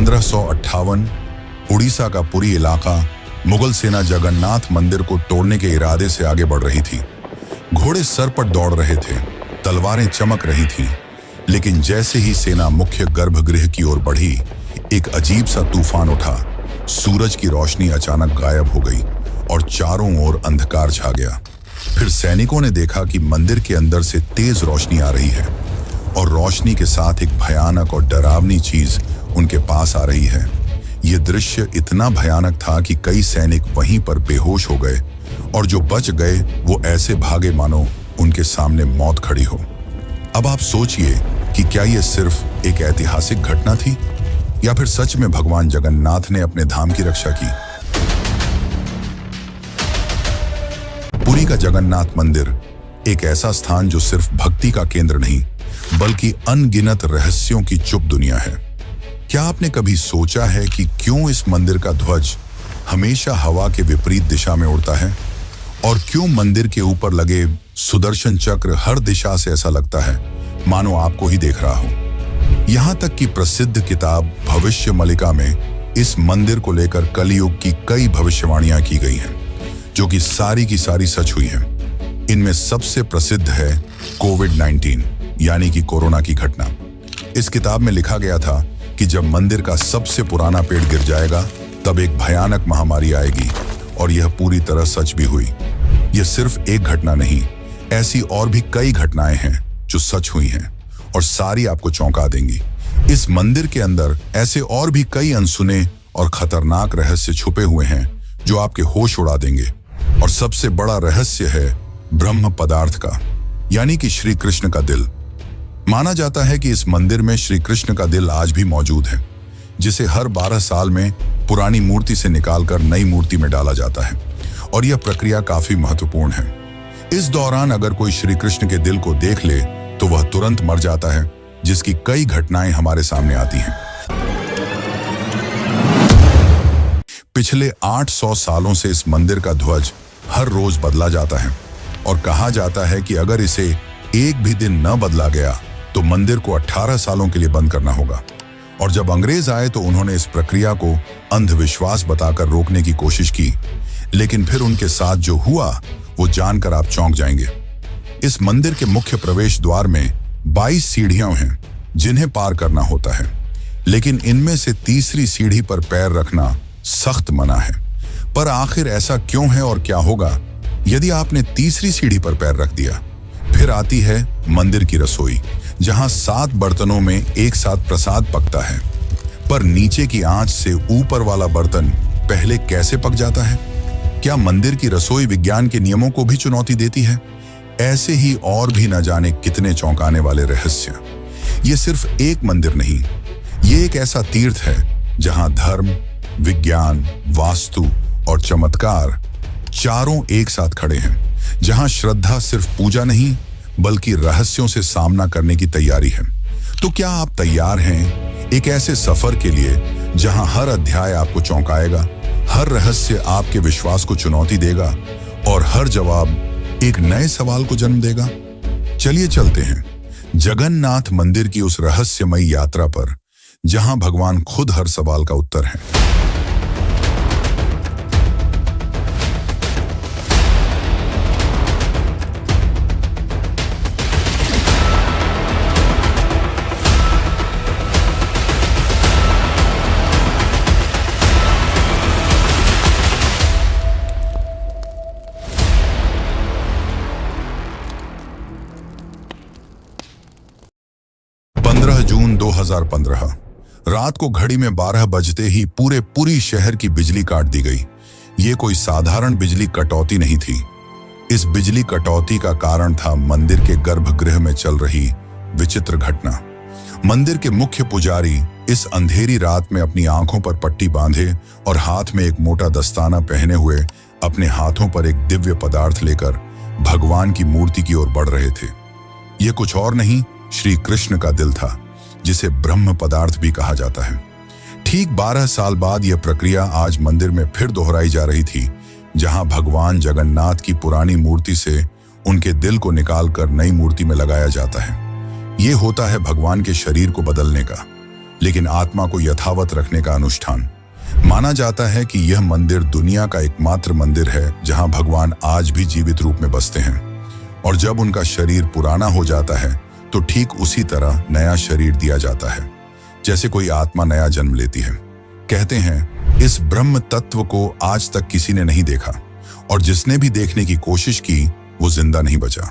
1558 उड़ीसा का पुरी इलाका मुगल सेना जगन्नाथ मंदिर को तोड़ने के इरादे से आगे बढ़ रही थी। घोड़े सर पर दौड़ रहे थे, तलवारें चमक रही थीं, लेकिन जैसे ही सेना मुख्य गर्भगृह की ओर बढ़ी, एक अजीब सा तूफान उठा। सूरज की रोशनी अचानक गायब हो गई और चारों ओर अंधकार छा गया। फिर सैनिकों ने देखा कि मंदिर के अंदर से तेज रोशनी आ रही है और रोशनी के साथ एक भयानक और डरावनी चीज उनके पास आ रही है। यह दृश्य इतना भयानक था कि कई सैनिक वहीं पर बेहोश हो गए और जो बच गए वो ऐसे भागे मानो उनके सामने मौत खड़ी हो। अब आप सोचिए कि क्या यह सिर्फ एक ऐतिहासिक घटना थी या फिर सच में भगवान जगन्नाथ ने अपने धाम की रक्षा की। पुरी का जगन्नाथ मंदिर एक ऐसा स्थान जो सिर्फ भक्ति का केंद्र नहीं बल्कि अनगिनत रहस्यों की चुप दुनिया है। क्या आपने कभी सोचा है कि क्यों इस मंदिर का ध्वज हमेशा हवा के विपरीत दिशा में उड़ता है और क्यों मंदिर के ऊपर लगे सुदर्शन चक्र हर दिशा से ऐसा लगता है मानो आपको ही देख रहा हो। यहाँ तक कि प्रसिद्ध किताब भविष्य मलिका में इस मंदिर को लेकर कलयुग की कई भविष्यवाणियां की गई हैं, जो कि सारी की सारी सच हुई हैं। इनमें सबसे प्रसिद्ध है कोविड-19 यानी कि कोरोना की घटना। इस किताब में लिखा गया था कि जब मंदिर का सबसे पुराना पेड़ गिर जाएगा तब एक भयानक महामारी आएगी, और यह पूरी तरह सच भी हुई। यह सिर्फ एक घटना नहीं, ऐसी और भी कई घटनाएं हैं जो सच हुई हैं और सारी आपको चौंका देंगी। इस मंदिर के अंदर ऐसे और भी कई अनसुने और खतरनाक रहस्य छुपे हुए हैं जो आपके होश उड़ा देंगे। और सबसे बड़ा रहस्य है ब्रह्म पदार्थ का, यानी कि श्री कृष्ण का दिल। माना जाता है कि इस मंदिर में श्री कृष्ण का दिल आज भी मौजूद है, जिसे हर 12 साल में पुरानी मूर्ति से निकालकर नई मूर्ति में डाला जाता है, और यह प्रक्रिया काफी महत्वपूर्ण है। इस दौरान अगर कोई श्री कृष्ण के दिल को देख ले तो वह तुरंत मर जाता है, जिसकी कई घटनाएं हमारे सामने आती हैं। पिछले 800 सालों से इस मंदिर का ध्वज हर रोज बदला जाता है और कहा जाता है कि अगर इसे एक भी दिन न बदला गया तो मंदिर को 18 सालों के लिए बंद करना होगा। और जब अंग्रेज आए तो उन्होंने इस प्रक्रिया को अंधविश्वास बताकर रोकने की कोशिश की, लेकिन फिर उनके साथ जो हुआ वो जानकर आप चौंक जाएंगे। इस मंदिर के मुख्य प्रवेश द्वार में 22 सीढ़ियां हैं जिन्हें पार करना होता है, लेकिन इनमें से तीसरी सीढ़ी पर पैर रखना सख्त मना है। पर आखिर ऐसा क्यों है और क्या होगा यदि आपने तीसरी सीढ़ी पर पैर रख दिया? फिर आती है मंदिर की रसोई, जहां 7 बर्तनों में एक साथ प्रसाद पकता है। पर नीचे की आंच से ऊपर वाला बर्तन पहले कैसे पक जाता है? क्या मंदिर की रसोई विज्ञान के नियमों को भी चुनौती देती है? ऐसे ही और भी न जाने कितने चौंकाने वाले रहस्य। ये सिर्फ एक मंदिर नहीं, ये एक ऐसा तीर्थ है जहां धर्म, विज्ञान, वास्तु और चमत्कार चारों एक साथ खड़े हैं, जहां श्रद्धा सिर्फ पूजा नहीं बल्कि रहस्यों से सामना करने की तैयारी है। तो क्या आप तैयार हैं एक ऐसे सफर के लिए जहां हर अध्याय आपको चौंकाएगा, हर रहस्य आपके विश्वास को चुनौती देगा और हर जवाब एक नए सवाल को जन्म देगा? चलिए चलते हैं जगन्नाथ मंदिर की उस रहस्यमयी यात्रा पर, जहां भगवान खुद हर सवाल का उत्तर है। जून 2015 रात को घड़ी में 12 बजते ही पूरे पुरी शहर की बिजली काट दी गई। ये कोई साधारण बिजली कटौती नहीं थी। इस बिजली कटौती का कारण था मंदिर के गर्भगृह में चल रही विचित्र घटना। मंदिर के मुख्य पुजारी इस अंधेरी रात में अपनी आंखों पर पट्टी बांधे और हाथ में एक मोटा दस्ताना पहने हुए अपने हाथों पर एक दिव्य पदार्थ लेकर भगवान की मूर्ति की ओर बढ़ रहे थे। ये कुछ और नहीं, श्री कृष्ण का दिल था, जिसे ब्रह्म पदार्थ भी कहा जाता है। ठीक 12 साल बाद यह प्रक्रिया आज मंदिर में फिर दोहराई जा रही थी, जहां भगवान जगन्नाथ की पुरानी मूर्ति से उनके दिल को निकालकर नई मूर्ति में लगाया जाता है। ये होता है भगवान के शरीर को बदलने का, लेकिन आत्मा को यथावत रखने का अनुष्ठान। माना जाता है कि यह मंदिर दुनिया का एकमात्र मंदिर है जहां भगवान आज भी जीवित रूप में बसते हैं, और जब उनका शरीर पुराना हो जाता है तो ठीक उसी तरह नया शरीर दिया जाता है जैसे कोई आत्मा नया जन्म लेती है। कहते हैं इस ब्रह्म तत्व को आज तक किसी ने नहीं देखा, और जिसने भी देखने की कोशिश की वो जिंदा नहीं बचा।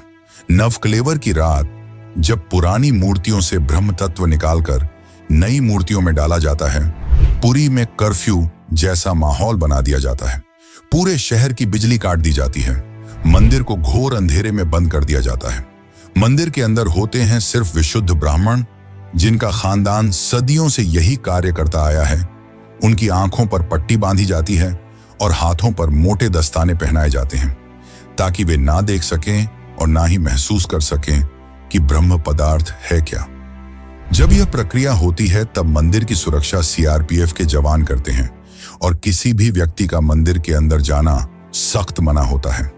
नवकलेवर की रात जब पुरानी मूर्तियों से ब्रह्म तत्व निकालकर नई मूर्तियों में डाला जाता है, पुरी में कर्फ्यू जैसा माहौल बना दिया जाता है। पूरे शहर की बिजली काट दी जाती है, मंदिर को घोर अंधेरे में बंद कर दिया जाता है। मंदिर के अंदर होते हैं सिर्फ विशुद्ध ब्राह्मण, जिनका खानदान सदियों से यही कार्य करता आया है। उनकी आंखों पर पट्टी बांधी जाती है और हाथों पर मोटे दस्ताने पहनाए जाते हैं, ताकि वे ना देख सकें और ना ही महसूस कर सकें कि ब्रह्म पदार्थ है क्या। जब यह प्रक्रिया होती है तब मंदिर की सुरक्षा सीआरपीएफ के जवान करते हैं, और किसी भी व्यक्ति का मंदिर के अंदर जाना सख्त मना होता है।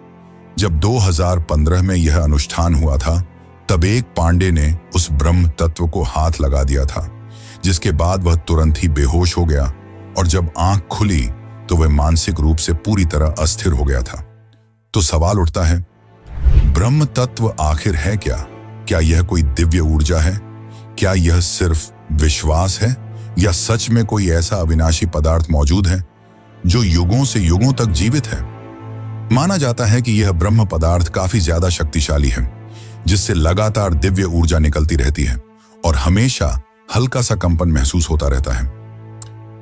जब 2015 में यह अनुष्ठान हुआ था, तब एक पांडे ने उस ब्रह्म तत्व को हाथ लगा दिया था, जिसके बाद वह तुरंत ही बेहोश हो गया, और जब आंख खुली तो वह मानसिक रूप से पूरी तरह अस्थिर हो गया था। तो सवाल उठता है, ब्रह्म तत्व आखिर है क्या? क्या यह कोई दिव्य ऊर्जा है? क्या यह सिर्फ विश्वास है, या सच में कोई ऐसा अविनाशी पदार्थ मौजूद है जो युगों से युगों तक जीवित है? माना जाता है कि यह ब्रह्म पदार्थ काफी ज्यादा शक्तिशाली है, जिससे लगातार दिव्य ऊर्जा निकलती रहती है और हमेशा हल्का सा कंपन महसूस होता रहता है।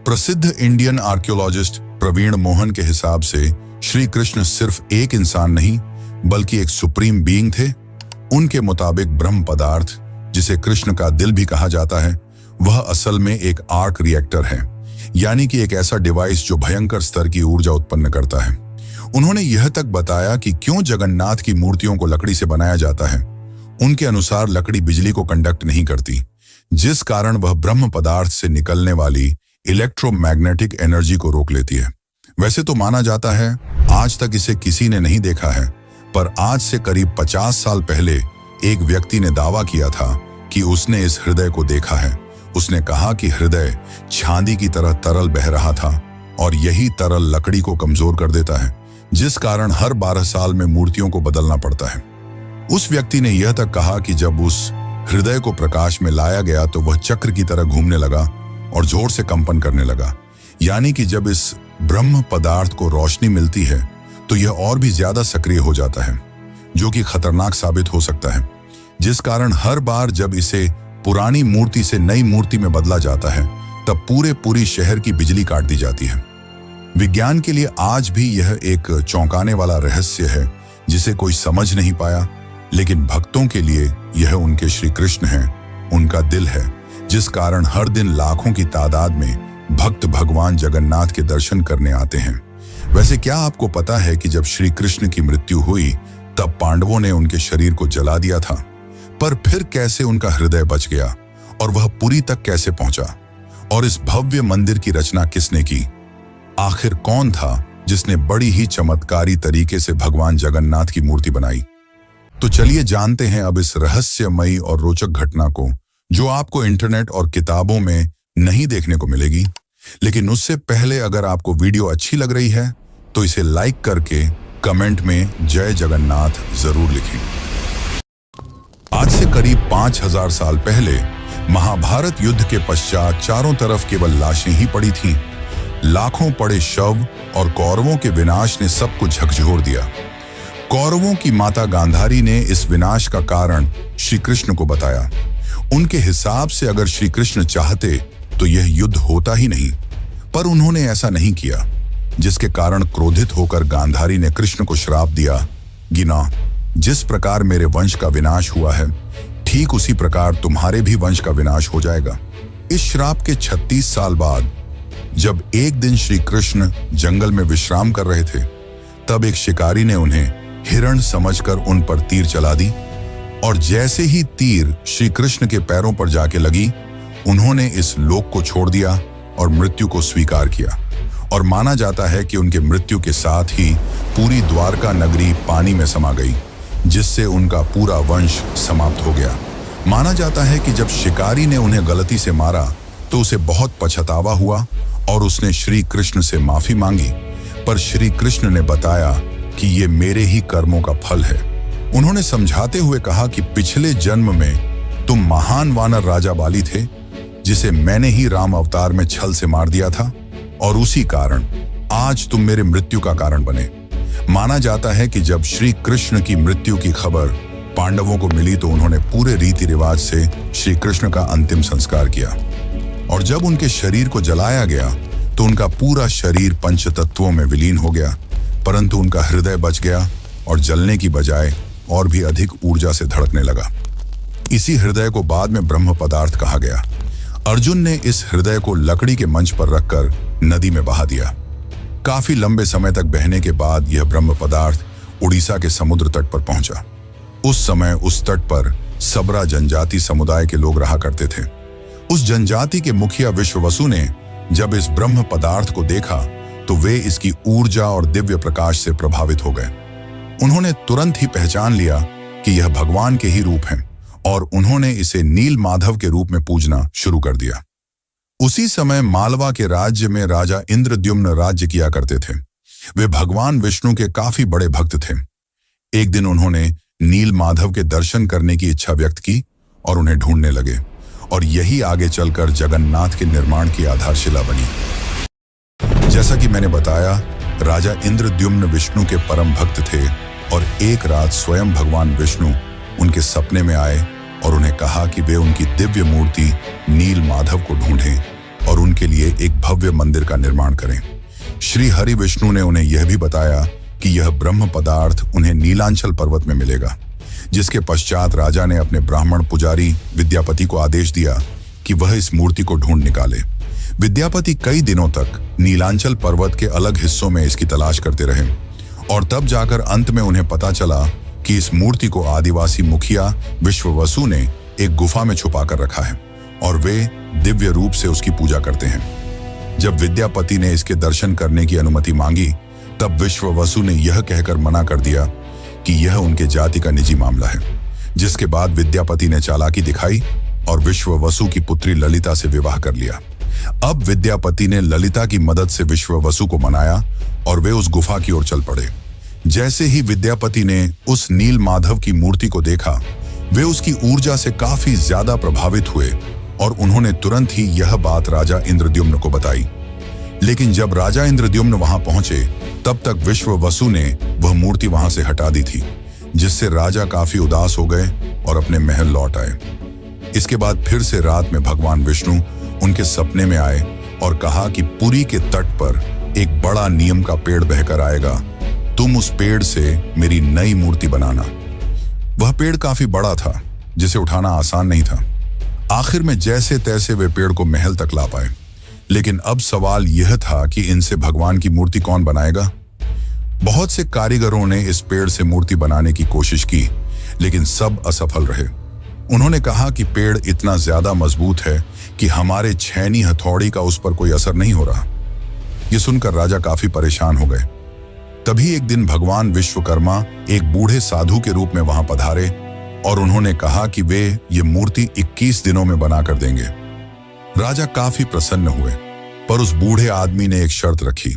प्रसिद्ध इंडियन आर्कियोलॉजिस्ट प्रवीण मोहन के हिसाब से श्री कृष्ण सिर्फ एक इंसान नहीं बल्कि एक सुप्रीम बीइंग थे। उनके मुताबिक ब्रह्म पदार्थ, जिसे कृष्ण का दिल भी कहा जाता है, वह असल में एक आर्क रिएक्टर है, यानी कि एक ऐसा डिवाइस जो भयंकर स्तर की ऊर्जा उत्पन्न करता है। उन्होंने यह तक बताया कि क्यों जगन्नाथ की मूर्तियों को लकड़ी से बनाया जाता है। उनके अनुसार लकड़ी बिजली को कंडक्ट नहीं करती, जिस कारण वह ब्रह्म पदार्थ से निकलने वाली इलेक्ट्रोमैग्नेटिक एनर्जी को रोक लेती है। वैसे तो माना जाता है आज तक इसे किसी ने नहीं देखा है, पर आज से करीब 50 साल पहले एक व्यक्ति ने दावा किया था कि उसने इस हृदय को देखा है। उसने कहा कि हृदय चांदी की तरह तरल बह रहा था, और यही तरल लकड़ी को कमजोर कर देता है, जिस कारण हर 12 साल में मूर्तियों को बदलना पड़ता है। उस व्यक्ति ने यह तक कहा कि जब उस हृदय को प्रकाश में लाया गया तो वह चक्र की तरह घूमने लगा और जोर से कंपन करने लगा, यानी कि जब इस ब्रह्म पदार्थ को रोशनी मिलती है तो यह और भी ज्यादा सक्रिय हो जाता है, जो कि खतरनाक साबित हो सकता है। जिस कारण हर बार जब इसे पुरानी मूर्ति से नई मूर्ति में बदला जाता है तब पूरी शहर की बिजली काट दी जाती है। विज्ञान के लिए आज भी यह एक चौंकाने वाला रहस्य है जिसे कोई समझ नहीं पाया, लेकिन भक्तों के लिए यह उनके श्री कृष्ण हैं, उनका दिल है, जिस कारण हर दिन लाखों की तादाद में भक्त भगवान जगन्नाथ के दर्शन करने आते हैं। वैसे क्या आपको पता है कि जब श्री कृष्ण की मृत्यु हुई तब पांडवों ने उनके शरीर को जला दिया था, पर फिर कैसे उनका हृदय बच गया और वह पुरी तक कैसे पहुंचा? और इस भव्य मंदिर की रचना किसने की? आखिर कौन था जिसने बड़ी ही चमत्कारी तरीके से भगवान जगन्नाथ की मूर्ति बनाई? तो चलिए जानते हैं अब इस रहस्यमयी और रोचक घटना को, जो आपको इंटरनेट और किताबों में नहीं देखने को मिलेगी। लेकिन उससे पहले अगर आपको वीडियो अच्छी लग रही है तो इसे लाइक करके कमेंट में जय जगन्नाथ जरूर लिखें। आज से करीब 5000 साल पहले महाभारत युद्ध के पश्चात चारों तरफ केवल लाशें ही पड़ी थीं। लाखों पड़े शव और कौरवों के विनाश ने सबको झकझोर दिया। कौरवों की माता गांधारी ने इस विनाश का कारण श्री कृष्ण को बताया। उनके हिसाब से अगर श्री कृष्ण चाहते तो यह युद्ध होता ही नहीं, पर उन्होंने ऐसा नहीं किया, जिसके कारण क्रोधित होकर गांधारी ने कृष्ण को श्राप दिया, गिना, जिस प्रकार मेरे वंश का विनाश हुआ है ठीक उसी प्रकार तुम्हारे भी वंश का विनाश हो जाएगा। इस श्राप के 36 साल बाद जब एक दिन श्री कृष्ण जंगल में विश्राम कर रहे थे, तब एक शिकारी ने उन्हें हिरण समझकर उन पर तीर चला दी, और जैसे ही तीर श्री कृष्ण के पैरों पर जाके लगी, उन्होंने इस लोक को छोड़ दिया और मृत्यु को स्वीकार किया। और माना जाता है कि उनके मृत्यु के साथ ही पूरी द्वारका नगरी पानी में समा गई, जिससे उनका पूरा वंश समाप्त हो गया। माना जाता है कि जब शिकारी ने उन्हें गलती से मारा तो उसे बहुत पछतावा हुआ और उसने श्री कृष्ण से माफी मांगी, पर श्री कृष्ण ने बताया कि ये मेरे ही कर्मों का फल है। उन्होंने समझाते हुए कहा कि पिछले जन्म में तुम महान वानर राजा बाली थे, जिसे मैंने ही राम अवतार में छल से मार दिया था, और उसी कारण आज तुम मेरे मृत्यु का कारण बने। माना जाता है कि जब श्री कृष्ण की मृत्यु की खबर पांडवों को मिली तो उन्होंने पूरे रीति रिवाज से श्री कृष्ण का अंतिम संस्कार किया, और जब उनके शरीर को जलाया गया तो उनका पूरा शरीर पंचतत्वों में विलीन हो गया, परंतु उनका हृदय बच गया और जलने की बजाय और भी अधिक ऊर्जा से धड़कने लगा। इसी हृदय को बाद में ब्रह्म पदार्थ कहा गया। अर्जुन ने इस हृदय को लकड़ी के मंच पर रखकर नदी में बहा दिया। काफी लंबे समय तक बहने के बाद यह ब्रह्म पदार्थ उड़ीसा के समुद्र तट पर पहुंचा। उस समय उस तट पर सबरा जनजाति समुदाय के लोग रहा करते थे। उस जनजाति के मुखिया विश्ववसु ने जब इस ब्रह्म पदार्थ को देखा तो वे इसकी ऊर्जा और दिव्य प्रकाश से प्रभावित हो गए। उन्होंने तुरंत ही पहचान लिया कि यह भगवान के ही रूप हैं, और उन्होंने इसे नील माधव के रूप में पूजना शुरू कर दिया। उसी समय मालवा के राज्य में राजा इंद्रद्युम्न राज्य किया करते थे। वे भगवान विष्णु के काफी बड़े भक्त थे। एक दिन उन्होंने नील माधव के दर्शन करने की इच्छा व्यक्त की और उन्हें ढूंढने लगे, और यही आगे चलकर जगन्नाथ के निर्माण की आधारशिला बनी। जैसा कि मैंने बताया, राजा इंद्रद्युम्न विष्णु के परम भक्त थे, और एक रात स्वयं भगवान विष्णु उनके सपने में आए और उन्हें कहा कि वे उनकी दिव्य मूर्ति नील माधव को ढूंढें और उनके लिए एक भव्य मंदिर का निर्माण करें। श्री हरि विष्णु ने उन्हें यह भी बताया कि यह ब्रह्म पदार्थ उन्हें नीलांचल पर्वत में मिलेगा, जिसके पश्चात राजा ने अपने ब्राह्मण पुजारी विद्यापति को आदेश दिया कि वह इस मूर्ति को ढूंढ निकाले। विद्यापति कई दिनों तक नीलांचल पर्वत के अलग हिस्सों में इसकी तलाश करते रहे, और तब जाकर अंत में उन्हें पता चला कि इस मूर्ति को आदिवासी मुखिया विश्ववसु ने एक गुफा में छुपा कर रखा है, और वे दिव्य रूप से उसकी पूजा करते हैं। जब विद्यापति ने इसके दर्शन करने की अनुमति मांगी, तब विश्ववसु ने यह कहकर मना कर दिया कि यह उनके जाति का निजी मामला है। जिसके बाद विद्यापति ने चालाकी दिखाई और विश्ववसु की पुत्री ललिता से विवाह कर लिया। अब विद्यापति ने ललिता की मदद से विश्ववसु को मनाया और वे उस गुफा की ओर चल पड़े। जैसे ही विद्यापति ने उस नील माधव की मूर्ति को देखा, वे उसकी ऊर्जा से काफी ज्यादा प्रभावित हुए और उन्होंने तुरंत ही यह बात राजा इंद्रद्युम्न को बताई। लेकिन जब राजा इंद्रद्युम्न वहां पहुंचे, तब तक विश्ववसु ने वह मूर्ति वहां से हटा दी थी, जिससे राजा काफी उदास हो गए और अपने महल लौट आए। इसके बाद फिर से रात में भगवान विष्णु उनके सपने में आए और कहा कि पुरी के तट पर एक बड़ा नीम का पेड़ बहकर आएगा, तुम उस पेड़ से मेरी नई मूर्ति बनाना। वह पेड़ काफी बड़ा था, जिसे उठाना आसान नहीं था। आखिर में जैसे तैसे वे पेड़ को महल तक ला पाए, लेकिन अब सवाल यह था कि इनसे भगवान की मूर्ति कौन बनाएगा। बहुत से कारीगरों ने इस पेड़ से मूर्ति बनाने की कोशिश की, लेकिन सब असफल रहे। उन्होंने कहा कि पेड़ इतना ज्यादा मजबूत है कि हमारे छेनी हथौड़ी का उस पर कोई असर नहीं हो रहा। यह सुनकर राजा काफी परेशान हो गए। तभी एक दिन भगवान विश्वकर्मा एक बूढ़े साधु के रूप में वहां पधारे और उन्होंने कहा कि वे ये मूर्ति 21 दिनों में बनाकर देंगे। राजा काफी प्रसन्न हुए, पर उस बूढ़े आदमी ने एक शर्त रखी।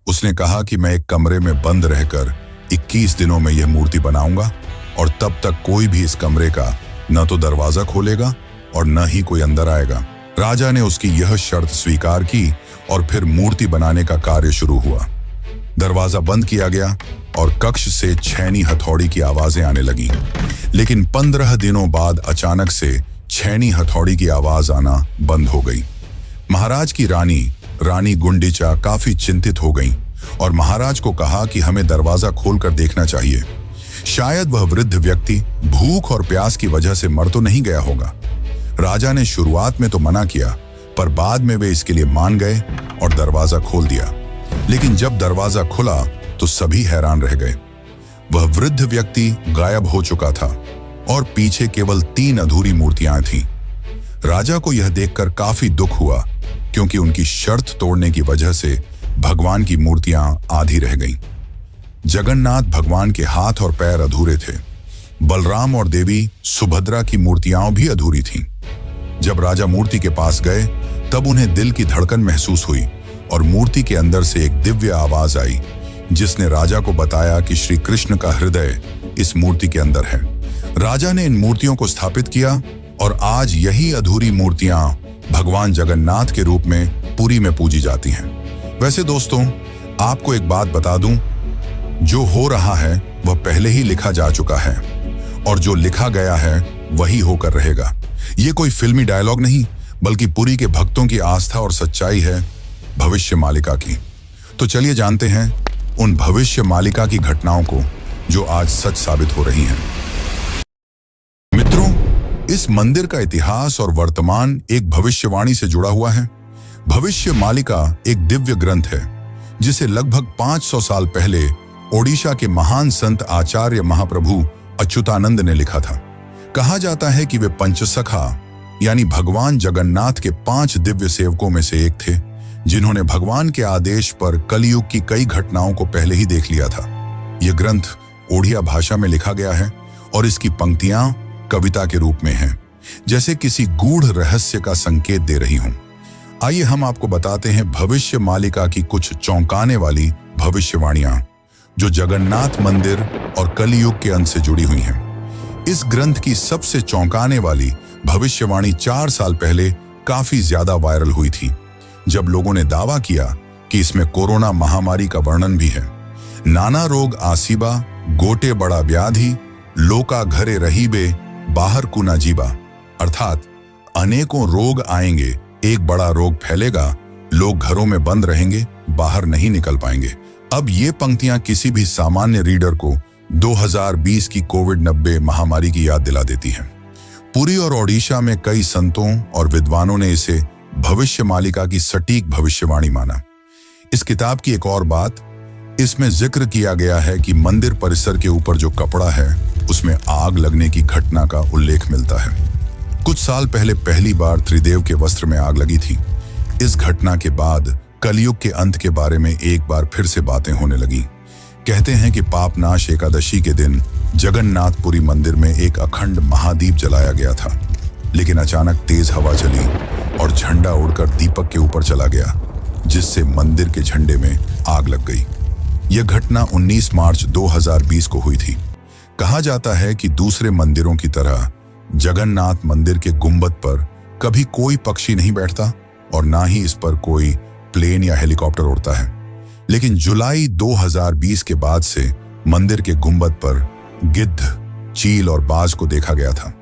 उसने कहा कि मैं एक कमरे में बंद रहकर 21 दिनों में यह मूर्ति बनाऊंगा, और तब तक कोई भी इस कमरे का न तो दरवाजा खोलेगा और न ही कोई अंदर आएगा। राजा ने उसकी यह शर्त स्वीकार की और फिर मूर्ति बनाने का कार्य शुरू हुआ। दरवाजा बंद किया गया और कक्ष से छेनी हथौड़ी की आवाजें आने लगीं। लेकिन 15 दिनों बाद अचानक से छेनी हथौड़ी की आवाज आना बंद हो गई। महाराज की रानी गुंडीचा काफी चिंतित हो गई और महाराज को कहा कि हमें दरवाजा खोलकर देखना चाहिए। शायद वह वृद्ध व्यक्ति भूख और प्यास की वजह से मर तो नहीं गया होगा। राजा ने शुरुआत में तो मना किया, पर बाद में वे इसके लिए मान गए और दरवाजा खोल दिया। लेकिन जब दरवाजा खुला तो सभी हैरान रह गए। वह वृद्ध व्यक्ति गायब हो चुका था और पीछे केवल 3 अधूरी मूर्तियां थीं। राजा को यह देखकर काफी दुख हुआ, क्योंकि उनकी शर्त तोड़ने की वजह से भगवान की मूर्तियां आधी रह गईं। जगन्नाथ भगवान के हाथ और पैर अधूरे थे। बलराम और देवी सुभद्रा की मूर्तियां भी अधूरी थीं। जब राजा मूर्ति के पास गए तब उन्हें दिल की धड़कन महसूस हुई और मूर्ति के अंदर से एक दिव्य आवाज आई जिसने राजा को बताया कि श्री कृष्ण का हृदय इस मूर्ति के अंदर है। राजा ने इन मूर्तियों को स्थापित किया और आज यही अधूरी मूर्तियां भगवान जगन्नाथ के रूप में पुरी में पूजी जाती हैं। वैसे दोस्तों, आपको एक बात बता दूं, जो हो रहा है वह पहले ही लिखा जा चुका है और जो लिखा गया है वही होकर रहेगा। ये कोई फिल्मी डायलॉग नहीं, बल्कि पुरी के भक्तों की आस्था और सच्चाई है भविष्य मालिका की। तो चलिए जानते हैं उन भविष्य मालिका की घटनाओं को जो आज सच साबित हो रही हैं। मित्रों, इस मंदिर का इतिहास और वर्तमान एक भविष्यवाणी से जुड़ा हुआ है। भविष्य मालिका एक दिव्य ग्रंथ है जिसे लगभग 500 साल पहले ओडिशा के महान संत आचार्य महाप्रभु अच्युतानंद ने लिखा था। कहा जाता है कि वे पंचसखा यानी भगवान जगन्नाथ के 5 दिव्य सेवकों में से एक थे, जिन्होंने भगवान के आदेश पर कलयुग की कई घटनाओं को पहले ही देख लिया था। यह ग्रंथ ओडिया भाषा में लिखा गया है और इसकी पंक्तियां कविता के रूप में हैं, जैसे किसी गूढ़ रहस्य का संकेत दे रही हों। आइए हम आपको बताते हैं भविष्य मालिका की कुछ चौंकाने वाली भविष्यवाणियां जो जगन्नाथ मंदिर और कलयुग के अंत से जुड़ी हुई हैं। इस ग्रंथ की सबसे चौंकाने वाली भविष्यवाणी 4 साल पहले काफी ज्यादा वायरल हुई थी, जब लोगों ने दावा किया कि इसमें कोरोना महामारी का वर्णन भी है। नाना रोग आसीबा, गोटे बड़ा व्याधि, लोका घरे रहीबे, बाहर कुना जीबा, अर्थात अनेकों रोग आएंगे, एक बड़ा रोग फैलेगा, लोग घरों में बंद रहेंगे, बाहर नहीं निकल पाएंगे। अब ये पंक्तियां किसी भी सामान्य रीडर को 2020 की कोविड-19 महामारी की याद दिला देती हैं। पुरी और ओडिशा में कई संतों और विद्वानों ने इसे भविष्य मालिका की सटीक भविष्यवाणी माना। इस किताब की एक और बात, इसमें जिक्र किया गया है कि मंदिर परिसर के ऊपर जो कपड़ा है उसमें आग लगने की घटना का उल्लेख मिलता है। कुछ साल पहले पहली बार त्रिदेव के वस्त्र में आग लगी थी। इस घटना के बाद कलयुग के अंत के बारे में एक बार फिर से बातें होने लगी। कहते हैं कि पापनाश एकादशी के दिन जगन्नाथपुरी मंदिर में एक अखंड महादीप जलाया गया था, लेकिन अचानक तेज हवा चली और झंडा उड़कर दीपक के ऊपर चला गया, जिससे मंदिर के झंडे में आग लग गई। यह घटना 19 मार्च 2020 को हुई थी। कहा जाता है कि दूसरे मंदिरों की तरह जगन्नाथ मंदिर के गुंबद पर कभी कोई पक्षी नहीं बैठता और ना ही इस पर कोई प्लेन या हेलीकॉप्टर उड़ता है, लेकिन जुलाई 2020 के बाद से मंदिर के गुंबद पर गिद्ध, चील और बाज को देखा गया था।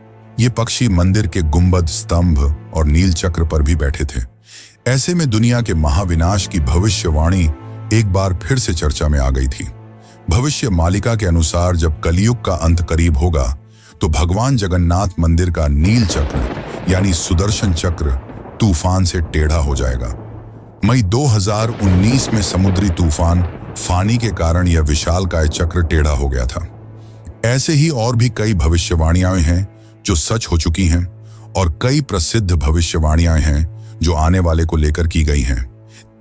ये पक्षी मंदिर के गुंबद, स्तंभ और नील चक्र पर भी बैठे थे। ऐसे में दुनिया के महाविनाश की भविष्यवाणी एक बार फिर से चर्चा में आ गई थी। भविष्य मालिका के अनुसार जब कलयुग का अंत करीब होगा तो भगवान जगन्नाथ मंदिर का नील चक्र यानी सुदर्शन चक्र तूफान से टेढ़ा हो जाएगा। मई 2019 में समुद्री तूफान फानी के कारण यह विशालकाय चक्र टेढ़ा हो गया था। ऐसे ही और भी कई भविष्यवाणियां हैं जो सच हो चुकी हैं और कई प्रसिद्ध भविष्यवाणियां हैं जो आने वाले को लेकर की गई हैं।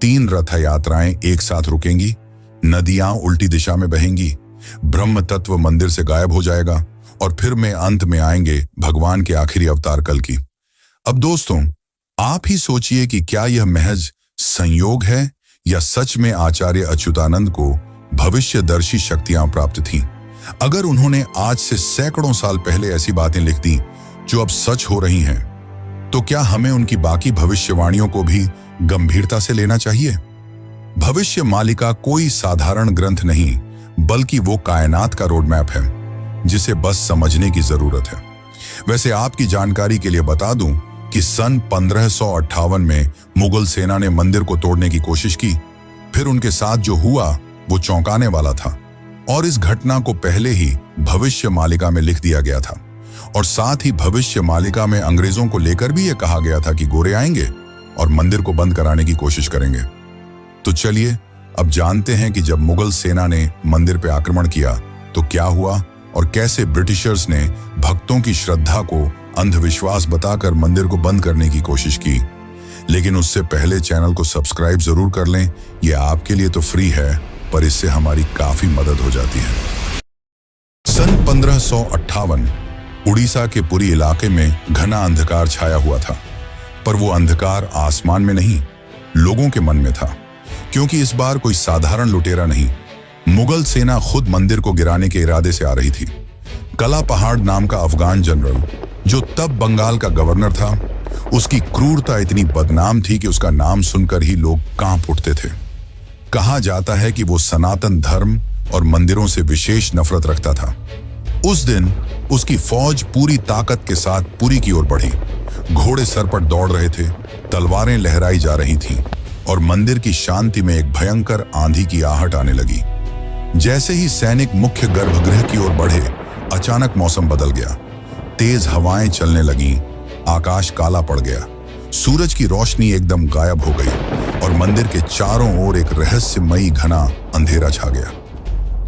3 रथ यात्राएं एक साथ रुकेंगी, नदियां उल्टी दिशा में बहेंगी, ब्रह्म तत्व मंदिर से गायब हो जाएगा और फिर में अंत में आएंगे भगवान के आखिरी अवतार कल की। अब दोस्तों, आप ही सोचिए कि क्या यह महज संयोग है या सच में आचार्य अच्युतानंद को भविष्यदर्शी शक्तियां प्राप्त थीं। अगर उन्होंने आज से सैकड़ों साल पहले ऐसी बातें लिख दी जो अब सच हो रही हैं, तो क्या हमें उनकी बाकी भविष्यवाणियों को भी गंभीरता से लेना चाहिए? भविष्य मालिका कोई साधारण ग्रंथ नहीं, बल्कि वो कायनात का रोड मैप है जिसे बस समझने की जरूरत है। वैसे आपकी जानकारी के लिए बता दूं कि सन 1558 में मुगल सेना ने मंदिर को तोड़ने की कोशिश की। फिर उनके साथ जो हुआ वो चौंकाने वाला था और इस घटना को पहले ही भविष्य मालिका में लिख दिया गया था। और साथ ही भविष्य मालिका में अंग्रेजों को लेकर भी यह कहा गया था कि गोरे आएंगे और मंदिर को बंद कराने की कोशिश करेंगे। तो चलिए अब जानते हैं कि जब मुगल सेना ने मंदिर पर आक्रमण किया तो क्या हुआ और कैसे ब्रिटिशर्स ने भक्तों की श्रद्धा को अंधविश्वास बताकर मंदिर को बंद करने की कोशिश की। लेकिन उससे पहले चैनल को सब्सक्राइब जरूर कर लें। यह आपके लिए तो फ्री है, पर इससे हमारी काफी मदद हो जाती है। सन 1558 उड़ीसा के पूरी इलाके में घना अंधकार छाया हुआ था, पर वो अंधकार आसमान में नहीं, लोगों के मन में था। क्योंकि इस बार कोई साधारण लुटेरा नहीं, मुगल सेना खुद मंदिर को गिराने के इरादे से आ रही थी। कला पहाड़ नाम का अफगान जनरल, जो तब बंगाल का गवर्नर था, उसकी क्रूरता इतनी बदनाम थी कि उसका नाम सुनकर ही लोग कांप उठते थे। कहा जाता है कि वो सनातन धर्म और मंदिरों से विशेष नफरत रखता था। उस दिन उसकी फौज पूरी ताकत के साथ पुरी की ओर बढ़ी। घोड़े सर पर दौड़ रहे थे, तलवारें लहराई जा रही थीं और मंदिर की शांति में एक भयंकर आंधी की आहट आने लगी। जैसे ही सैनिक मुख्य गर्भगृह की ओर बढ़े, अचानक मौसम बदल गया। तेज हवाएं चलने लगीं, आकाश काला पड़ गया, सूरज की रोशनी एकदम गायब हो गई और मंदिर के चारों ओर एक रहस्यमयी घना अंधेरा छा गया।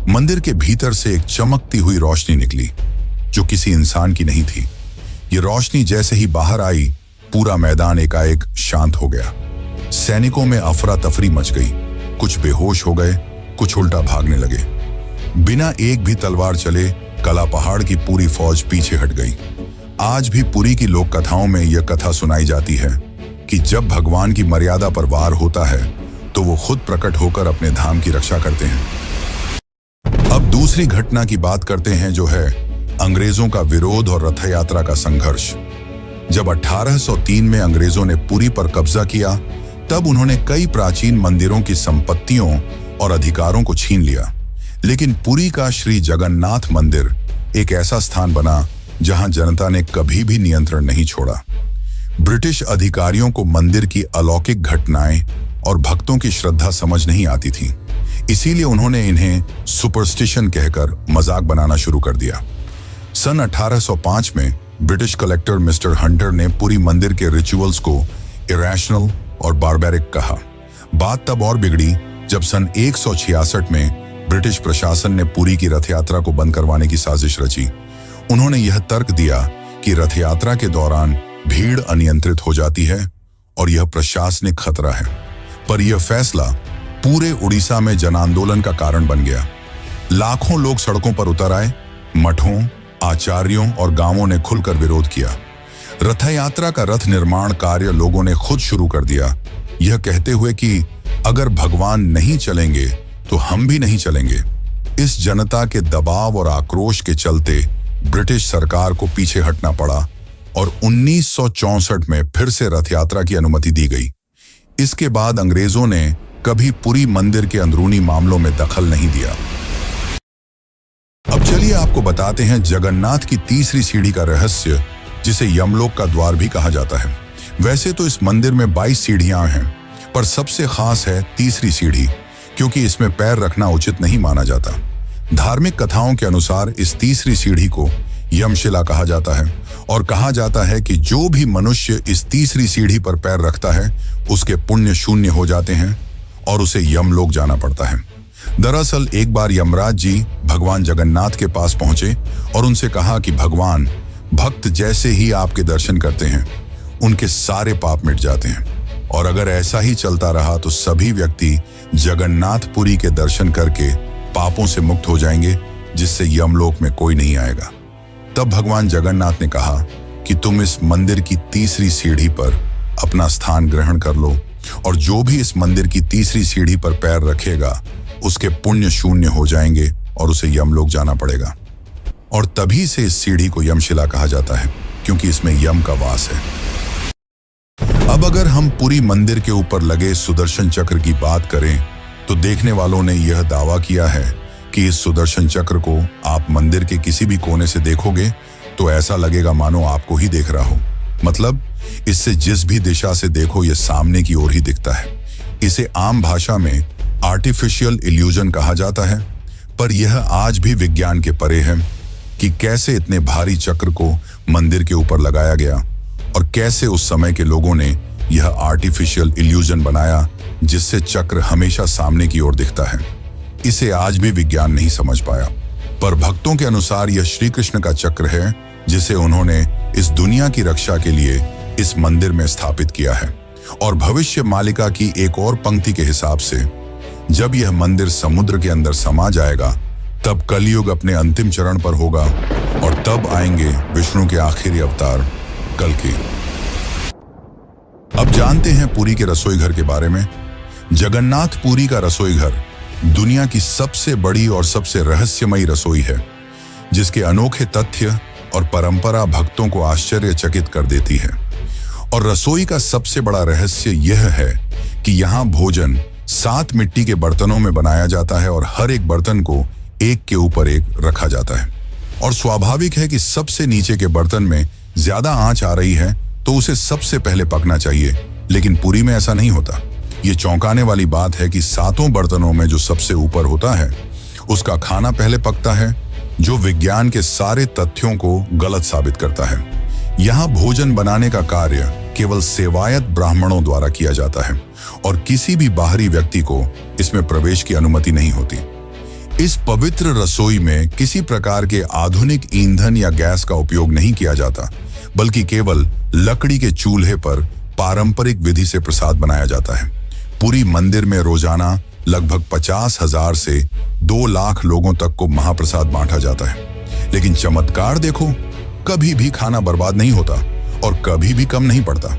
मंदिर के भीतर से एक चमकती हुई रोशनी निकली, जो किसी इंसान की नहीं थी। ये रोशनी जैसे ही बाहर आई, पूरा मैदान एकाएक शांत हो गया। सैनिकों में अफरा तफरी मच गई, कुछ बेहोश हो गए, कुछ उल्टा भागने लगे। बिना एक भी तलवार चले कला पहाड़ की पूरी फौज पीछे हट गई। आज भी पुरी की लोक कथाओं में यह कथा सुनाई जाती है कि जब भगवान की मर्यादा पर वार होता है तो वो खुद प्रकट होकर अपने धाम की रक्षा करते हैं। अब दूसरी घटना की बात करते हैं, जो है अंग्रेजों का विरोध और रथ यात्रा का संघर्ष। जब 1803 में अंग्रेजों ने पुरी पर कब्जा किया, तब उन्होंने कई प्राचीन मंदिरों की संपत्तियों और अधिकारों को छीन लिया। लेकिन पुरी का श्री जगन्नाथ मंदिर एक ऐसा स्थान बना जहां जनता ने कभी भी नियंत्रण नहीं छोड़ा। ब्रिटिश अधिकारियों को मंदिर की अलौकिक घटनाएं और भक्तों की श्रद्धा समझ नहीं आती थी, इसीलिए उन्होंने इन्हें सुपरस्टिशन कहकर मजाक बनाना शुरू कर दिया। सन 1805 में ब्रिटिश कलेक्टर मिस्टर हंटर ने पुरी मंदिर के रिचुअल्स को इरेशनल और बारबैरिक कहा। बात तब और बिगड़ी जब सन 166 में ब्रिटिश प्रशासन ने पुरी की रथ यात्रा को बंद करवाने की साजिश रची। उन्होंने यह तर्क दिया कि रथ यात्रा के दौरान भीड़ अनियंत्रित हो जाती है और यह प्रशासनिक खतरा है। पर यह फैसला पूरे उड़ीसा में जन आंदोलन का कारण बन गया। लाखों लोग सड़कों पर उतर आए, मठों, आचार्यों और गांवों ने खुलकर विरोध किया। रथ यात्रा का रथ निर्माण कार्य लोगों ने खुद शुरू कर दिया, यह कहते हुए कि अगर भगवान नहीं चलेंगे तो हम भी नहीं चलेंगे। इस जनता के दबाव और आक्रोश के चलते ब्रिटिश सरकार को पीछे हटना पड़ा और 1964 में फिर से रथ यात्रा की अनुमति दी गई। इसके बाद अंग्रेजों ने कभी पुरी मंदिर के अंदरूनी मामलों में दखल नहीं दिया। अब चलिए आपको बताते हैं जगन्नाथ की तीसरी सीढ़ी का रहस्य, जिसे यमलोक का द्वार भी कहा जाता है। वैसे तो इस मंदिर में 22 सीढ़ियां हैं, पर सबसे खास है तीसरी सीढ़ी, क्योंकि इसमें पैर रखना उचित नहीं माना जाता। धार्मिक कथाओं के अनुसार इस तीसरी सीढ़ी को यमशिला कहा जाता है और कहा जाता है कि जो भी मनुष्य इस तीसरी सीढ़ी पर पैर रखता है, उसके पुण्य शून्य हो जाते हैं और उसे यमलोक जाना पड़ता है। दरअसल एक बार यमराज जी भगवान जगन्नाथ के पास पहुंचे और उनसे कहा कि भगवान, भक्त जैसे ही आपके दर्शन करते हैं उनके सारे पाप मिट जाते हैं, और अगर ऐसा ही चलता रहा तो सभी व्यक्ति जगन्नाथपुरी के दर्शन करके पापों से मुक्त हो जाएंगे, जिससे यमलोक में कोई नहीं आएगा। तब भगवान जगन्नाथ ने कहा कि तुम इस मंदिर की तीसरी सीढ़ी पर अपना स्थान ग्रहण कर लो, और जो भी इस मंदिर की तीसरी सीढ़ी पर पैर रखेगा उसके पुण्य शून्य हो जाएंगे और उसे यमलोक जाना पड़ेगा। और तभी से इस सीढ़ी को यमशिला कहा जाता है, क्योंकि इसमें यम का वास है। अब अगर हम पुरी मंदिर के ऊपर लगे सुदर्शन चक्र की बात करें, तो देखने वालों ने यह दावा किया है कि इस सुदर्शन चक्र को आप मंदिर के किसी भी कोने से देखोगे तो ऐसा लगेगा मानो आपको ही देख रहा हो। मतलब इससे जिस भी दिशा से देखो यह सामने की ओर ही दिखता है। इसे आम भाषा में आर्टिफिशियल इल्यूजन कहा जाता है, पर यह आज भी विज्ञान के परे है कि कैसे इतने भारी चक्र को मंदिर के ऊपर लगाया गया और कैसे उस समय के लोगों ने यह आर्टिफिशियल इल्यूजन बनाया जिससे चक्र हमेशा सामने की ओर दिखता है। इसे आज भी विज्ञान नहीं समझ पाया, पर भक्तों के अनुसार यह श्री कृष्ण का चक्र है जिसे उन्होंने इस दुनिया की रक्षा के लिए इस मंदिर में स्थापित किया है। और भविष्य मालिका की एक और पंक्ति के हिसाब से जब यह मंदिर समुद्र के अंदर समा जाएगा तब कलयुग अपने अंतिम चरण पर होगा और तब आएंगे विष्णु के आखिरी अवतार कल्कि। अब जानते हैं पुरी के रसोई घर के बारे में। जगन्नाथ पुरी का रसोई घर दुनिया की सबसे बड़ी और सबसे रहस्यमयी रसोई है, जिसके अनोखे तथ्य और परंपरा भक्तों को आश्चर्यचकित कर देती है। और रसोई का सबसे बड़ा रहस्य यह है कि यहाँ भोजन 7 मिट्टी के बर्तनों में बनाया जाता है और हर एक बर्तन को एक के ऊपर एक रखा जाता है। और स्वाभाविक है कि सबसे नीचे के बर्तन में ज्यादा आंच आ रही है तो उसे सबसे पहले पकना चाहिए, लेकिन पुरी में ऐसा नहीं होता। ये चौंकाने वाली बात है कि 7 बर्तनों में जो सबसे ऊपर होता है उसका खाना पहले पकता है, जो विज्ञान के सारे तथ्यों को गलत साबित करता है। यहाँ भोजन बनाने का कार्य केवल सेवायत ब्राह्मणों द्वारा किया जाता है और किसी भी बाहरी व्यक्ति को इसमें प्रवेश की अनुमति नहीं होती। इस पवित्र रसोई में किसी प्रकार के आधुनिक ईंधन या गैस का उपयोग नहीं किया जाता, बल्कि केवल लकड़ी के चूल्हे पर पारंपरिक विधि से प्रसाद बनाया जाता है। पुरी मंदिर में रोजाना लगभग 50,000 से 2 लाख लोगों तक को महाप्रसाद बांटा जाता है। लेकिन चमत्कार देखो, कभी भी खाना बर्बाद नहीं होता और कभी भी कम नहीं पड़ता।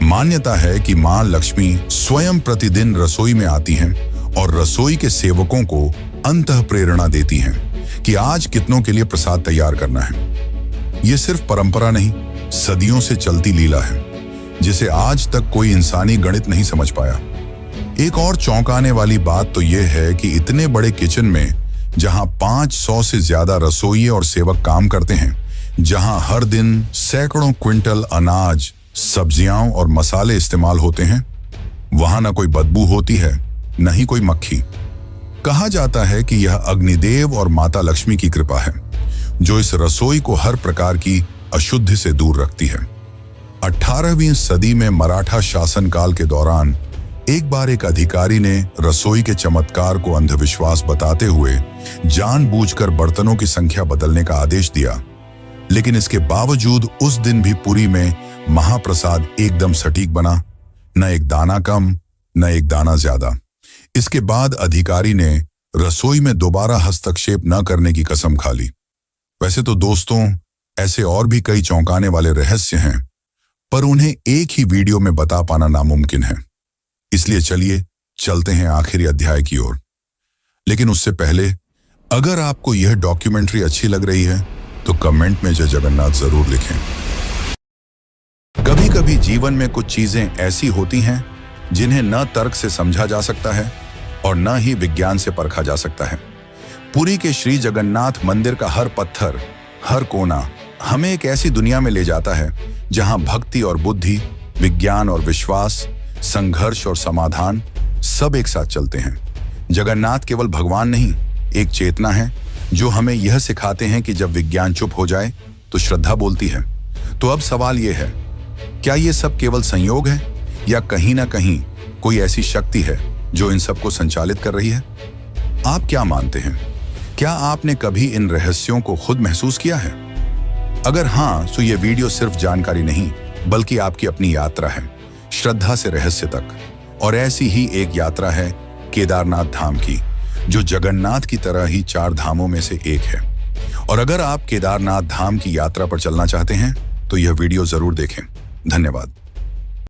मान्यता है कि मां लक्ष्मी स्वयं प्रतिदिन रसोई में आती हैं और रसोई के सेवकों को अंतः प्रेरणा देती हैं कि आज कितनों के लिए प्रसाद तैयार करना है। ये सिर्फ परंपरा नहीं, सदियों से चलती लीला है, जिसे आज तक कोई इंसानी गणित नहीं समझ पाया। एक और चौंकाने वाली बात तो यह है कि इतने बड़े किचन में, जहां 500 से ज्यादा रसोइये और सेवक काम करते हैं, जहां हर दिन सैकड़ों क्विंटल अनाज, सब्जियां और मसाले इस्तेमाल होते हैं, वहां न कोई बदबू होती है, न ही कोई मक्खी। कहा जाता है कि यह अग्निदेव और माता लक्ष्मी की कृपा है, जो इस रसोई को हर प्रकार की अशुद्धि से दूर रखती है। 18वीं सदी में मराठा शासनकाल के दौरान एक बार एक अधिकारी ने रसोई के चमत्कार को अंधविश्वास बताते हुए जानबूझकर बर्तनों की संख्या बदलने का आदेश दिया। लेकिन इसके बावजूद उस दिन भी पुरी में महाप्रसाद एकदम सटीक बना, न एक दाना कम, न एक दाना ज्यादा। इसके बाद अधिकारी ने रसोई में दोबारा हस्तक्षेप न करने की कसम खा ली। वैसे तो दोस्तों, ऐसे और भी कई चौंकाने वाले रहस्य हैं, पर उन्हें एक ही वीडियो में बता पाना नामुमकिन है। इसलिए चलिए चलते हैं आखिरी अध्याय की ओर। लेकिन उससे पहले, अगर आपको यह डॉक्यूमेंट्री अच्छी लग रही है तो कमेंट में जय जगन्नाथ जरूर लिखें। कभी कभी जीवन में कुछ चीजें ऐसी होती हैं जिन्हें न तर्क से समझा जा सकता है और न ही विज्ञान से परखा जा सकता है। पुरी के श्री जगन्नाथ मंदिर का हर पत्थर, हर कोना हमें एक ऐसी दुनिया में ले जाता है जहां भक्ति और बुद्धि, विज्ञान और विश्वास, संघर्ष और समाधान सब एक साथ चलते हैं। जगन्नाथ केवल भगवान नहीं, एक चेतना है जो हमें यह सिखाते हैं कि जब विज्ञान चुप हो जाए तो श्रद्धा बोलती है। तो अब सवाल यह है, क्या ये सब केवल संयोग है या कहीं ना कहीं कोई ऐसी शक्ति है जो इन सबको संचालित कर रही है? आप क्या मानते हैं? क्या आपने कभी इन रहस्यों को खुद महसूस किया है? अगर हाँ, तो ये वीडियो सिर्फ जानकारी नहीं, बल्कि आपकी अपनी यात्रा है, श्रद्धा से रहस्य तक। और ऐसी ही एक यात्रा है केदारनाथ धाम की, जो जगन्नाथ की तरह ही 4 धामों में से एक है। और अगर आप केदारनाथ धाम की यात्रा पर चलना चाहते हैं तो यह वीडियो जरूर देखें। धन्यवाद।